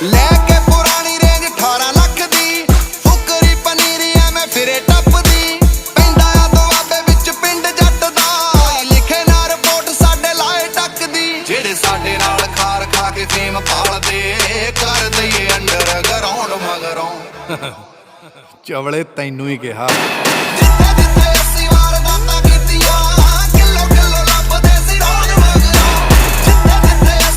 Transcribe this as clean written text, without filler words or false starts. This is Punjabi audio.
ਲੈ ਕੇ ਪੁਰਾਣੀ ਰੇਂਜ 18 ਲੱਖ ਦੀ ਫੁਕਰੀ ਪਨੀਰੀ ਐਵੇਂ ਫਿਰੇ ਟੱਪਦੀ ਪੈਂਦਾ ਆ ਦੁਆਬੇ ਵਿੱਚ ਪਿੰਡ ਜੱਟ ਦਾ ਲਿਖੇ ਨਾ ਰਿਪੋਰਟ ਸਾਡੇ ਲਾਏ ਟੱਕਦੀ ਜਿਹੜੇ ਸਾਡੇ ਨਾਲ ਖਾਰ ਖਾ ਕੇ ਫੇਮ ਪਾਲਦੇ ਕਰ ਦਈਏ ਅੰਡਰ ਗਰਾਊਂਡ ਮਗਰੋਂ ਚਵਲੇ ਤੈਨੂੰ ਹੀ ਕਿਹਾ